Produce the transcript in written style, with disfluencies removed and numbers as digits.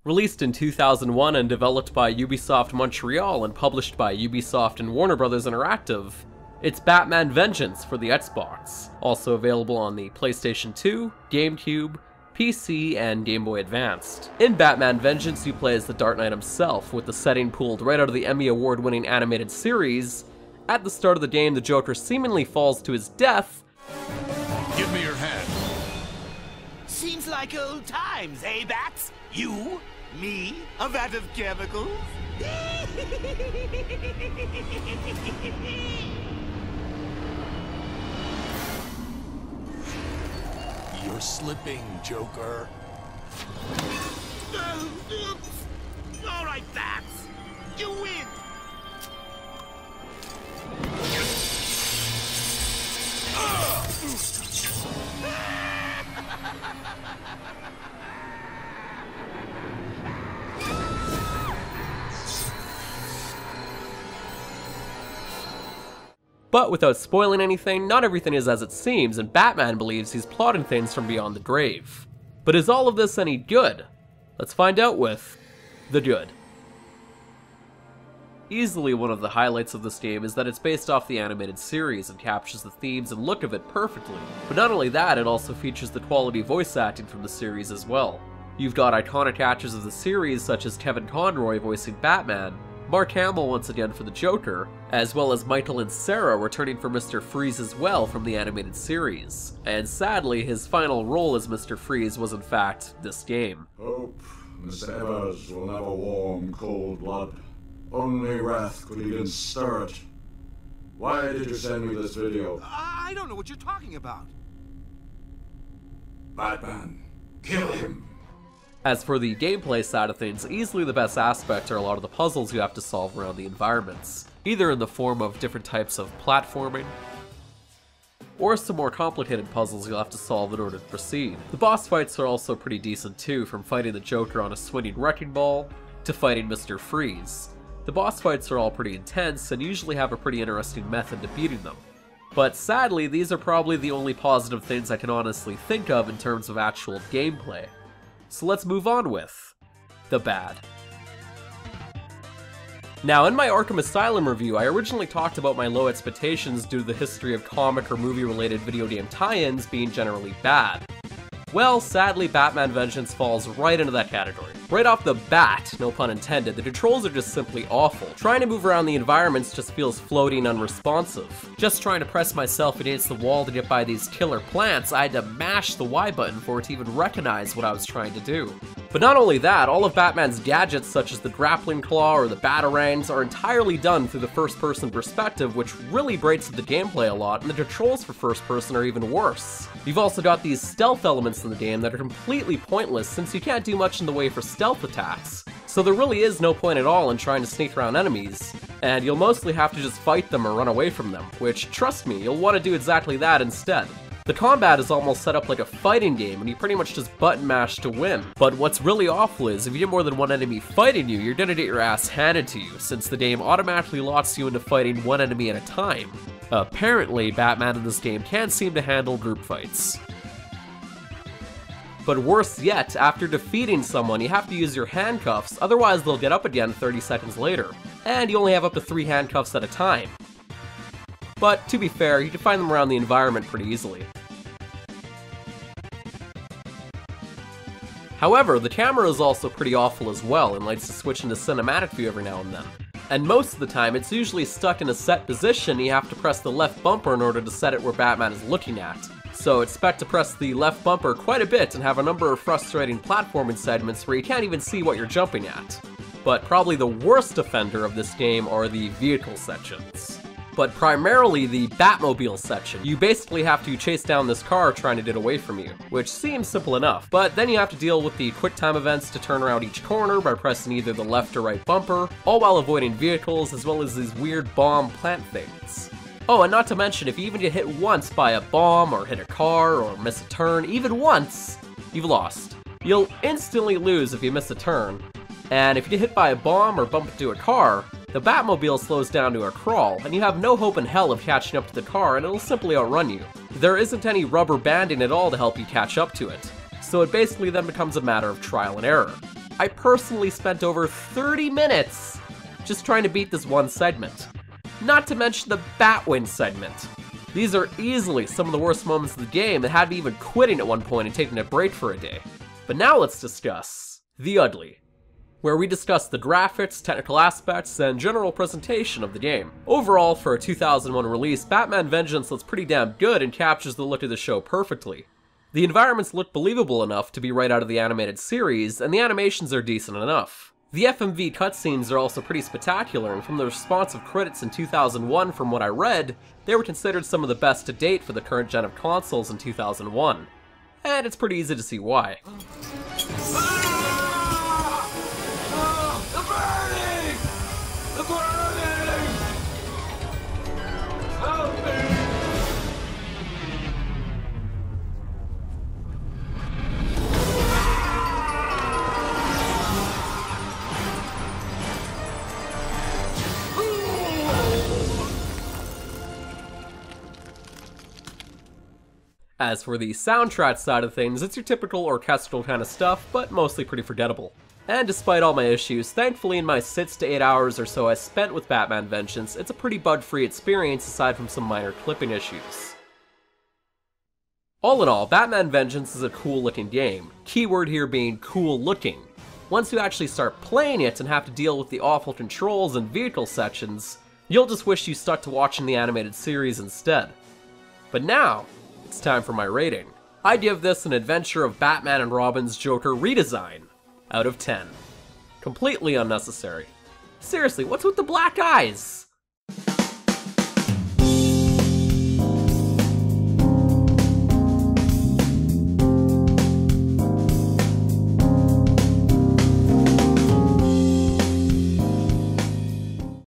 Released in 2001 and developed by Ubisoft Montreal and published by Ubisoft and Warner Bros. Interactive, it's Batman Vengeance for the Xbox, also available on the PlayStation 2, GameCube, PC, and Game Boy Advanced. In Batman Vengeance, you play as the Dark Knight himself, with the setting pulled right out of the Emmy Award-winning animated series. At the start of the game, the Joker seemingly falls to his death. Give me your hand. Seems like old times, eh, Bats? You, me, a vat of chemicals? You're slipping, Joker. Oops. All right, Bats. You win. But without spoiling anything, not everything is as it seems, and Batman believes he's plotting things from beyond the grave. But is all of this any good? Let's find out with the good. Easily one of the highlights of this game is that it's based off the animated series and captures the themes and look of it perfectly. But not only that, it also features the quality voice acting from the series as well. You've got iconic actors of the series such as Kevin Conroy voicing Batman, Mark Hamill once again for the Joker, as well as Michael and Sarah returning for Mr. Freeze as well from the animated series. And sadly, his final role as Mr. Freeze was in fact this game. Hope, Mr. Evers, will never warm cold blood. Only wrath could even stir it. Why did you send me this video? I don't know what you're talking about. Batman, kill him. As for the gameplay side of things, easily the best aspect are a lot of the puzzles you have to solve around the environments, either in the form of different types of platforming, or some more complicated puzzles you'll have to solve in order to proceed. The boss fights are also pretty decent too, from fighting the Joker on a swinging wrecking ball, to fighting Mr. Freeze. The boss fights are all pretty intense, and usually have a pretty interesting method to beating them. But sadly, these are probably the only positive things I can honestly think of in terms of actual gameplay. So let's move on with the bad. Now, in my Arkham Asylum review, I originally talked about my low expectations due to the history of comic or movie-related video game tie-ins being generally bad. Well, sadly, Batman Vengeance falls right into that category. Right off the bat, no pun intended, the controls are just simply awful. Trying to move around the environments just feels floating unresponsive. Just trying to press myself against the wall to get by these killer plants, I had to mash the Y button for it to even recognize what I was trying to do. But not only that, all of Batman's gadgets such as the grappling claw or the batarangs are entirely done through the first-person perspective, which really breaks up the gameplay a lot, and the controls for first-person are even worse. You've also got these stealth elements in the game that are completely pointless since you can't do much in the way for stealth attacks. So there really is no point at all in trying to sneak around enemies, and you'll mostly have to just fight them or run away from them, which, trust me, you'll want to do exactly that instead. The combat is almost set up like a fighting game, and you pretty much just button mash to win. But what's really awful is, if you get more than one enemy fighting you, you're gonna get your ass handed to you, since the game automatically locks you into fighting one enemy at a time. Apparently, Batman in this game can't seem to handle group fights. But worse yet, after defeating someone, you have to use your handcuffs, otherwise they'll get up again 30 seconds later. And you only have up to 3 handcuffs at a time. But, to be fair, you can find them around the environment pretty easily. However, the camera is also pretty awful as well, and likes to switch into cinematic view every now and then. And most of the time, it's usually stuck in a set position, and you have to press the left bumper in order to set it where Batman is looking at. So expect to press the left bumper quite a bit and have a number of frustrating platforming segments where you can't even see what you're jumping at. But probably the worst offender of this game are the vehicle sections. But primarily the Batmobile section. You basically have to chase down this car trying to get away from you, which seems simple enough, but then you have to deal with the quick time events to turn around each corner by pressing either the left or right bumper, all while avoiding vehicles as well as these weird bomb plant things. Oh, and not to mention, if you even get hit once by a bomb or hit a car or miss a turn, even once, you've lost. You'll instantly lose if you miss a turn, and if you get hit by a bomb or bump into a car, the Batmobile slows down to a crawl, and you have no hope in hell of catching up to the car, and it'll simply outrun you. There isn't any rubber banding at all to help you catch up to it, so it basically then becomes a matter of trial and error. I personally spent over 30 minutes just trying to beat this one segment. Not to mention the Batwind segment. These are easily some of the worst moments of the game that had me even quitting at one point and taking a break for a day. But now let's discuss The Ugly, where we discuss the graphics, technical aspects, and general presentation of the game. Overall, for a 2001 release, Batman Vengeance looks pretty damn good and captures the look of the show perfectly. The environments look believable enough to be right out of the animated series, and the animations are decent enough. The FMV cutscenes are also pretty spectacular, and from the response of critics in 2001 from what I read, they were considered some of the best to date for the current gen of consoles in 2001. And it's pretty easy to see why. The burning! The burning! Help me! As for the soundtrack side of things, it's your typical orchestral kind of stuff, but mostly pretty forgettable. And despite all my issues, thankfully in my 6 to 8 hours or so I spent with Batman Vengeance, it's a pretty bug-free experience aside from some minor clipping issues. All in all, Batman Vengeance is a cool looking game, keyword here being cool looking. Once you actually start playing it and have to deal with the awful controls and vehicle sections, you'll just wish you stuck to watching the animated series instead. But now, it's time for my rating. I give this an Adventure of Batman and Robin's Joker redesign out of 10. Completely unnecessary. Seriously, what's with the black eyes?